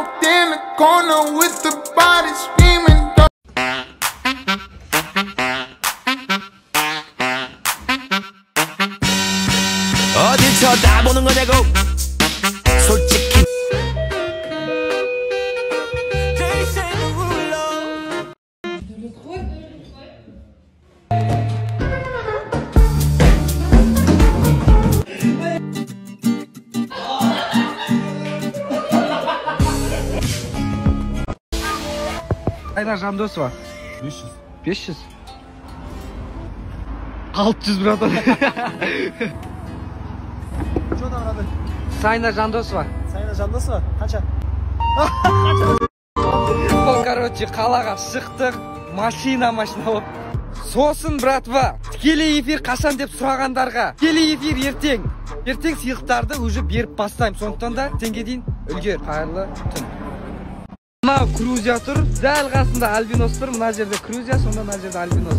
walked in the corner with the body screaming. 어딜 쳐다보는 거냐고 솔직히 Aylar Жандосова. 500. 500. 600 birader. Çoğundan adı. Sayna Жандосова. Sayın Jandası var. Kaça? Короче, қалаға шықтық. Машина болып. Сосын, братва, тікелей эфир қашан деп сұрағандарға. Тікелей эфир ертең. Ертең сыйлықтарды уже беріп бастаймын. Сондықтан да теңге дейін үлгер. Қайырлы түн. Мына Крузия тұр. Дәл қасында Альбинос тұр. Мына жерде Крузия, сонда мына жерде Альбинос.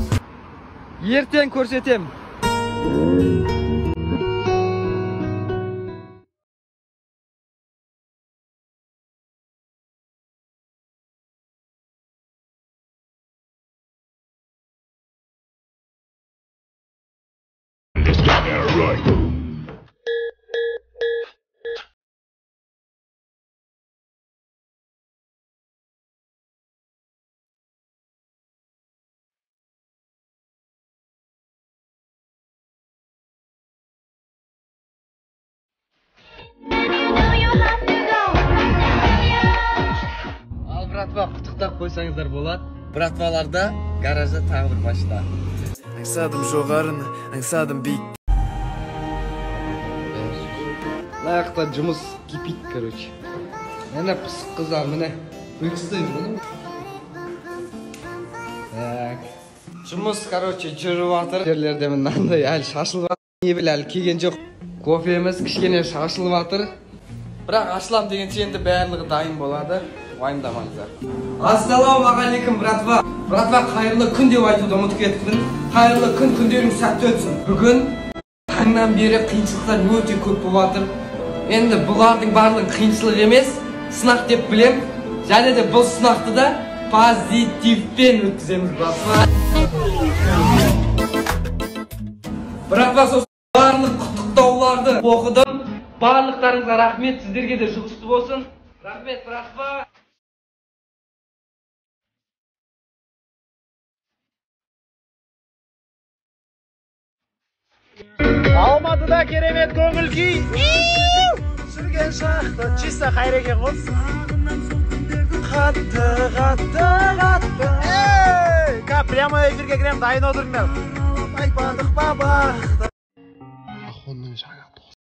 Ертең көрсетем. Ал, братва, құттықтап қойсаңыздар болады. Братваларда гаражда тағы бір машина. Аңсадым жоғарыны, аңсадым биік. Лайықта жұмыс кипит, короче. Міне пысық қыздар, міне. Үлкістейді, міне. Так. Жұмыс, короче, жүріп атыр. Жерлерде мынандай әлі шашылып атыр. Не біл әлі келген жоқ. Кофеміз кішкене шашылып атыр. Бірақ ашылам дегенше енді барлығы дайын болады. Уайымдамаңыздар. Ассалаумағалейкум, братва. Братва, қайырлы күн деп айтуды ұмытып кетіппін. Қайырлы күн, күндерің сәтті өтсін. Бүгін таңнан бері қиыншылықтар өте көп болып жатыр. Енді бұлардың барлығын қиыншылық емес, сынақ деп білем. Және де бұл сынақты да позитивпен өткіземіз, братва. Братва, сосын барлық құттықтауларды оқыдым. Барлықтарыңызға рахмет, сіздерге де жұғысты болсын. Рахмет, братва. Алматыда керемет көңіл күй. Жүрген шақта чиста қайрекен қос. Қатты, қатты, қатты. Прямо эфирге кірем, дайын отырыңдар. Айтпадық бабақты. Ахонның жаңа тоқсы.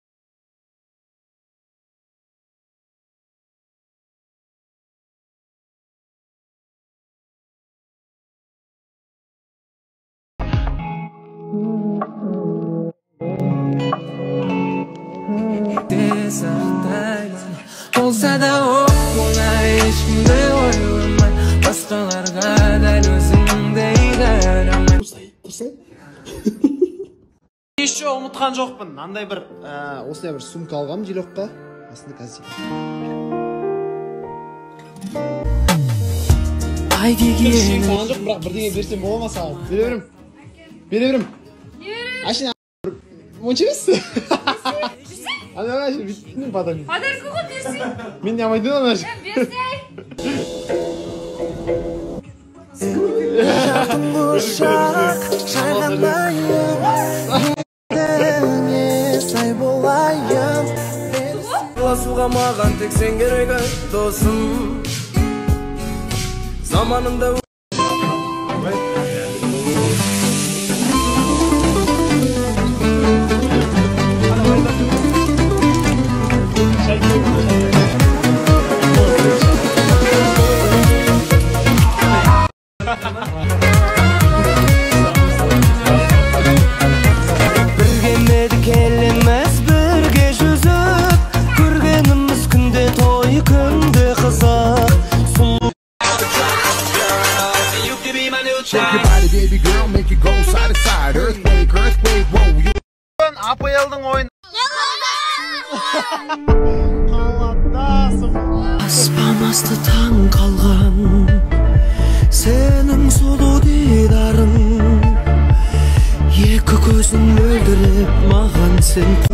Olsa da okula eşimde oylamay Başkalarga da özümdey dayanamay Еще ұмытқан жоқпын. Андай бір осылай бір сумка алғам желокқа. Астында қазір. Ай деген Саған жоқ, бірақ бірдеңе берсем бола ма саған? Бере берем. Ашын монша емес? Ана биттің подарок. Подарок ғой берсей. Мен не алмайды ана. Берсей. Ушақ жайғанайым Діңе сай болайым Құласуға маған тек сен керек досым Заманында Біргемеді келеміз бірге жүзіп Көргеніміз күнде той күнде қызық Сұлу асты таң қалған сенің сұлу дидарың екі көзін мөлдіреп маған сен